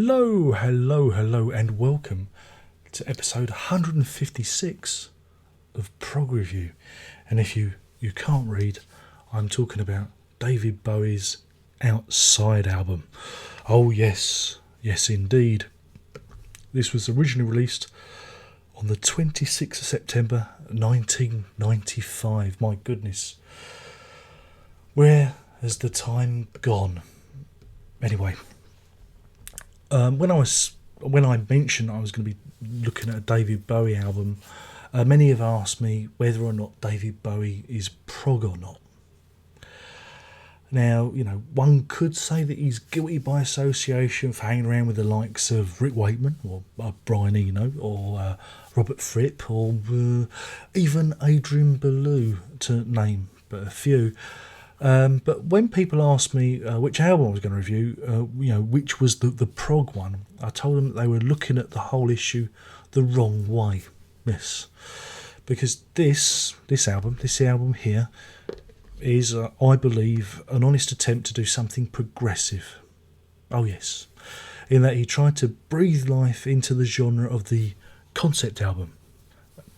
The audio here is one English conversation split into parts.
Hello, and welcome to episode 156 of Prog Review. And if you can't read, I'm talking about David Bowie's Outside album. Oh yes indeed. This was originally released on the 26th of September 1995. My goodness. Where has the time gone? Anyway, when I mentioned I was going to be looking at a David Bowie album, many have asked me whether or not David Bowie is prog or not. Now, one could say that he's guilty by association for hanging around with the likes of Rick Wakeman or Brian Eno or Robert Fripp or even Adrian Belew, to name but a few. But when people asked me which album I was going to review, which was the prog one, I told them that they were looking at the whole issue the wrong way. Yes, because this album here is, I believe, an honest attempt to do something progressive. Oh yes, in that he tried to breathe life into the genre of the concept album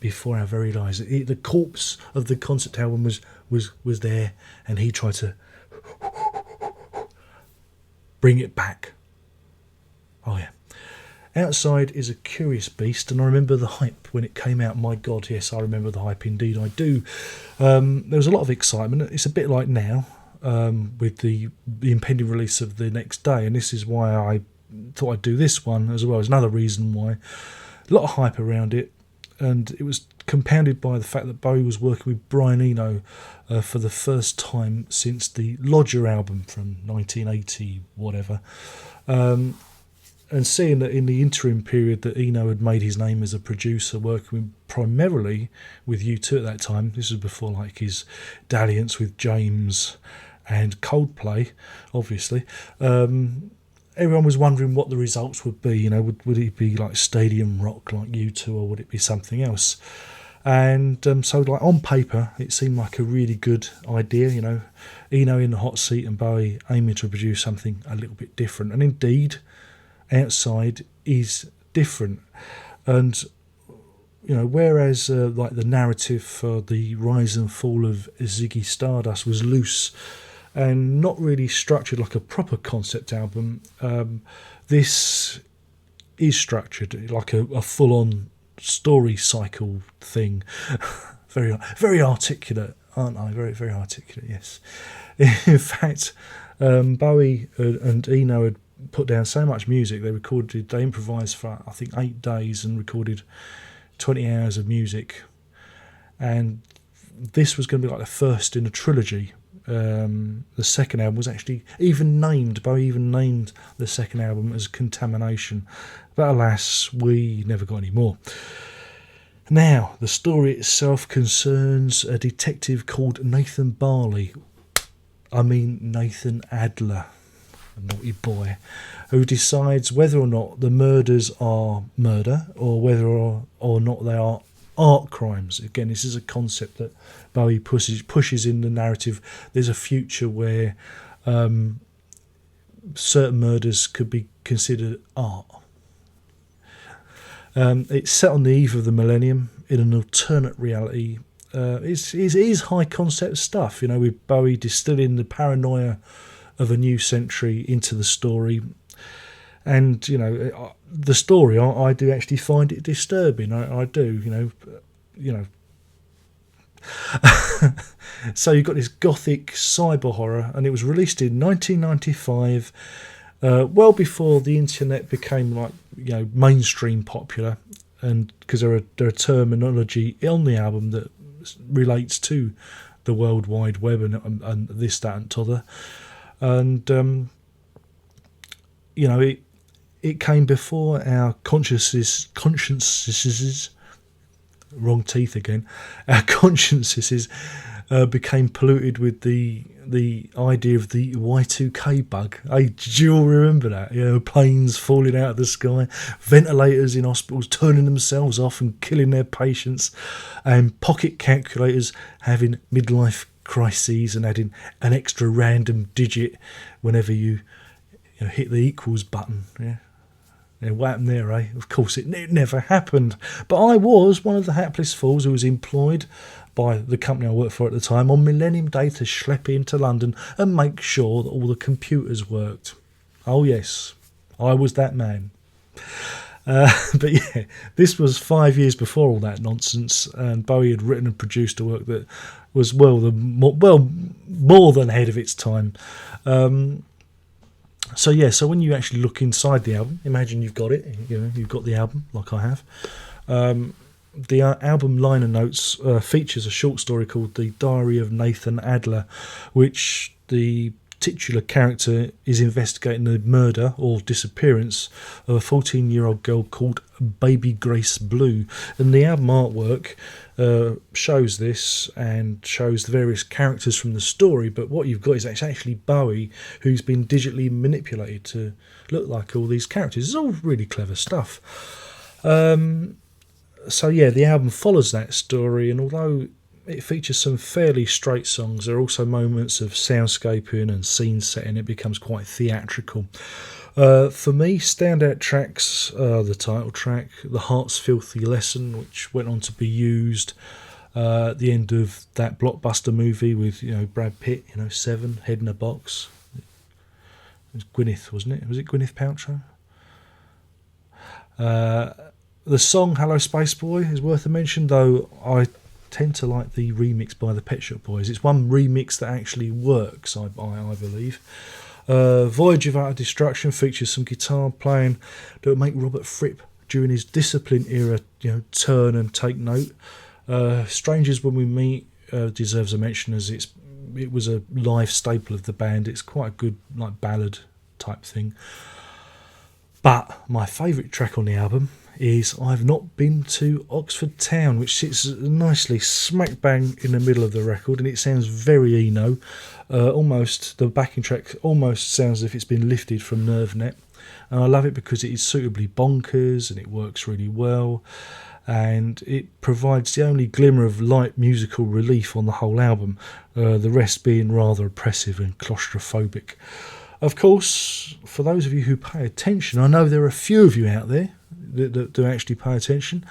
before our very eyes. The corpse of the concept album was there, and he tried to bring it back. Oh yeah. Outside is a curious beast, and I remember the hype when it came out. My God, yes, I remember the hype indeed, I do. There was a lot of excitement. It's a bit like now with the impending release of the next day, and this is why I thought I'd do this one as well. There's another reason why. A lot of hype around it, and it was compounded by the fact that Bowie was working with Brian Eno for the first time since the Lodger album from 1980, whatever. And seeing that in the interim period that Eno had made his name as a producer, working primarily with U2 at that time. This was before like his dalliance with James and Coldplay, obviously. Everyone was wondering what the results would be. Would it be like stadium rock like U2, or would it be something else? And so, like on paper, it seemed like a really good idea. Eno in the hot seat and Bowie aiming to produce something a little bit different. And indeed, Outside is different. And whereas like the narrative for the rise and fall of Ziggy Stardust was loose and not really structured like a proper concept album, this is structured like a full-on story cycle thing. Very, very articulate, aren't I? Very, very articulate, yes. In fact, Bowie and Eno had put down so much music. They improvised for I think 8 days and recorded 20 hours of music, and this was going to be like the first in a trilogy. The second album was actually Bowie even named the second album as Contamination, but alas, we never got any more. Now, the story itself concerns a detective called Nathan Adler, a naughty boy, who decides whether or not the murders are murder or whether or not they are art crimes. Again, this is a concept that Bowie pushes in the narrative. There's a future where certain murders could be considered art. It's set on the eve of the millennium in an alternate reality. It is high concept stuff, with Bowie distilling the paranoia of a new century into the story. And the story, I do actually find it disturbing. I do. So you've got this gothic cyber horror, and it was released in 1995, well before the internet became mainstream popular, and because there are terminology on the album that relates to the World Wide Web and this, that, and t'other. And it came before our consciences, wrong teeth again. Our consciences became polluted with the idea of the Y2K bug. Hey, do you all remember that? Planes falling out of the sky, ventilators in hospitals turning themselves off and killing their patients, and pocket calculators having midlife crises and adding an extra random digit whenever you hit the equals button. Yeah, Yeah, what happened there, eh? Of course, it never happened. But I was one of the hapless fools who was employed by the company I worked for at the time on Millennium Day to schlep into London and make sure that all the computers worked. Oh yes, I was that man. But yeah, this was 5 years before all that nonsense, and Bowie had written and produced a work that was more than ahead of its time. So yeah, so when you actually look inside the album, imagine you've got it. You've got the album like I have. The album liner notes features a short story called "The Diary of Nathan Adler," which the titular character is investigating the murder or disappearance of a 14-year-old girl called Baby Grace Blue. And the album artwork shows this and shows the various characters from the story, but what you've got is actually Bowie, who's been digitally manipulated to look like all these characters. It's all really clever stuff. So yeah, the album follows that story, and although it features some fairly straight songs, there are also moments of soundscaping and scene setting. It becomes quite theatrical. For me, standout tracks are the title track, The Heart's Filthy Lesson, which went on to be used at the end of that blockbuster movie with Brad Pitt, Seven, Head in a Box. It was Gwyneth, wasn't it? Was it Gwyneth Paltrow? The song Hello Space Boy is worth a mention, though I tend to like the remix by the Pet Shop Boys. It's one remix that actually works, I believe. Voyage of Utter Destruction features some guitar playing that would make Robert Fripp during his Discipline era turn and take note. Strangers When We Meet deserves a mention, as it was a live staple of the band. It's quite a good ballad type thing. But my favourite track on the album is I've Not Been to Oxford Town, which sits nicely smack bang in the middle of the record, and it sounds very Eno. Almost, the backing track almost sounds as if it's been lifted from NerveNet. And I love it because it is suitably bonkers and it works really well, and it provides the only glimmer of light musical relief on the whole album, the rest being rather oppressive and claustrophobic. Of course, for those of you who pay attention, I know there are a few of you out there that do actually pay attention.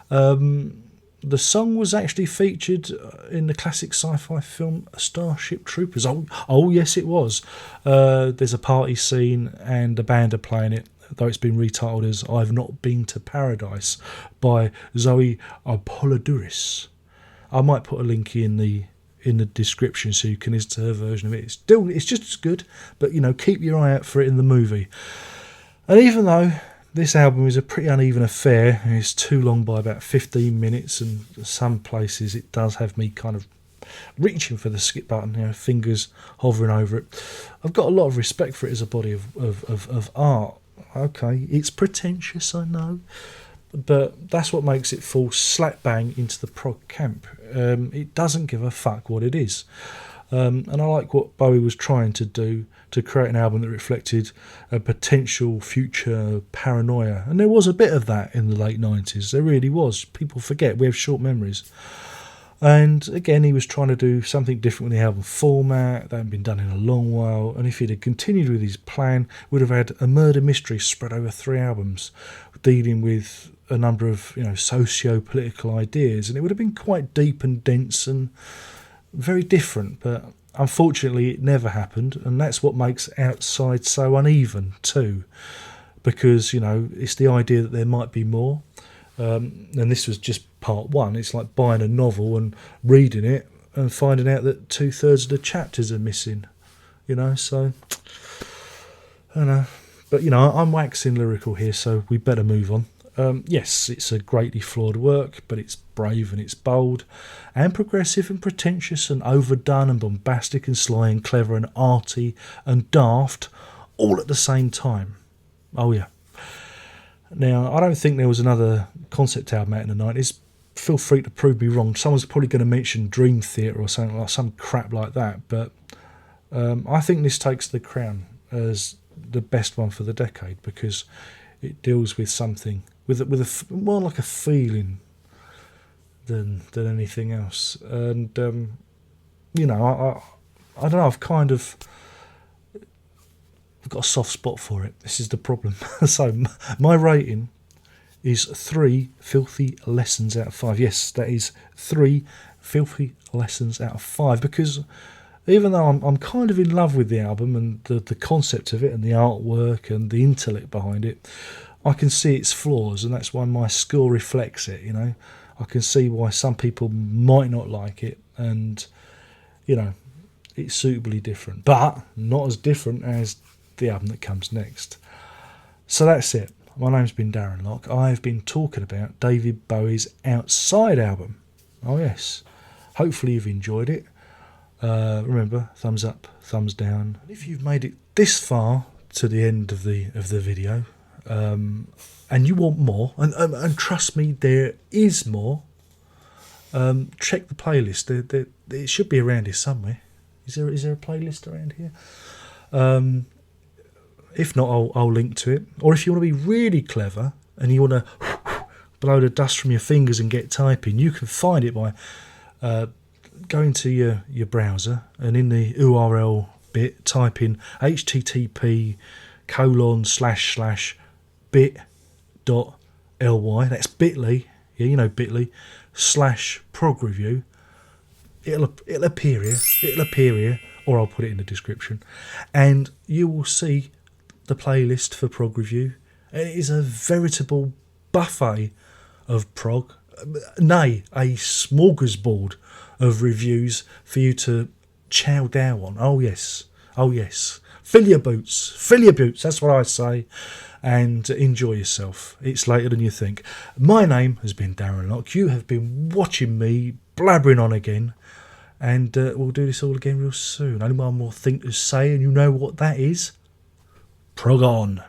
The song was actually featured in the classic sci-fi film Starship Troopers. Oh yes, it was. There's a party scene and the band are playing it, though it's been retitled as I've Not Been to Paradise by Zoe Apollodouris. I might put a link in the description so you can listen to her version of it. It's just as good, but keep your eye out for it in the movie. And even though this album is a pretty uneven affair, and it's too long by about 15 minutes, and some places it does have me kind of reaching for the skip button, fingers hovering over it. I've got a lot of respect for it as a body of art. Okay, it's pretentious, I know, but that's what makes it fall slap bang into the prog camp. It doesn't give a fuck what it is. And I like what Bowie was trying to do to create an album that reflected a potential future paranoia. And there was a bit of that in the late 90s. There really was. People forget. We have short memories. And again, he was trying to do something different with the album format. That hadn't been done in a long while. And if he'd have continued with his plan, we'd have had a murder mystery spread over 3 albums, dealing with a number of socio-political ideas. And it would have been quite deep and dense and very different. But unfortunately, it never happened. And that's what makes Outside so uneven too. Because, it's the idea that there might be more. And this was just part 1. It's like buying a novel and reading it and finding out that 2/3 of the chapters are missing, so I don't know. But I'm waxing lyrical here, so we better move on. Yes, it's a greatly flawed work, but it's brave and it's bold and progressive and pretentious and overdone and bombastic and sly and clever and arty and daft all at the same time. Oh yeah. Now, I don't think there was another concept album out in the 90s. Feel free to prove me wrong. Someone's probably going to mention Dream Theater or something like some crap like that. But I think this takes the crown as the best one for the decade, because it deals with something with more like a feeling than anything else. And I don't know. I've kind of I've got a soft spot for it. This is the problem. So my rating is 3 filthy lessons out of 5. Yes, that is 3 filthy lessons out of 5, because even though I'm kind of in love with the album and the concept of it and the artwork and the intellect behind it, I can see its flaws, and that's why my score reflects it, you know. I can see why some people might not like it, and, you know, it's suitably different, but not as different as the album that comes next. So that's it. My name's been Darren Locke. I've been talking about David Bowie's Outside album. Oh yes. Hopefully you've enjoyed it. Remember, thumbs up, thumbs down. If you've made it this far to the end of the video, and you want more, and trust me, there is more, check the playlist. It should be around here somewhere. Is there a playlist around here? If not, I'll link to it. Or if you want to be really clever and you want to blow the dust from your fingers and get typing, you can find it by going to your browser and in the URL bit type in http://bit.ly. That's bit.ly. Yeah, you know bit.ly /prog review. It'll appear here, or I'll put it in the description, and you will see the playlist for Prog Review. And it is a veritable buffet of prog, nay, a smorgasbord of reviews for you to chow down on. Oh yes, fill your boots, that's what I say, and enjoy yourself. It's later than you think. My name has been Darren Locke. You have been watching me blabbering on again, and we'll do this all again real soon. Only one more thing to say, and you know what that is. Prog on.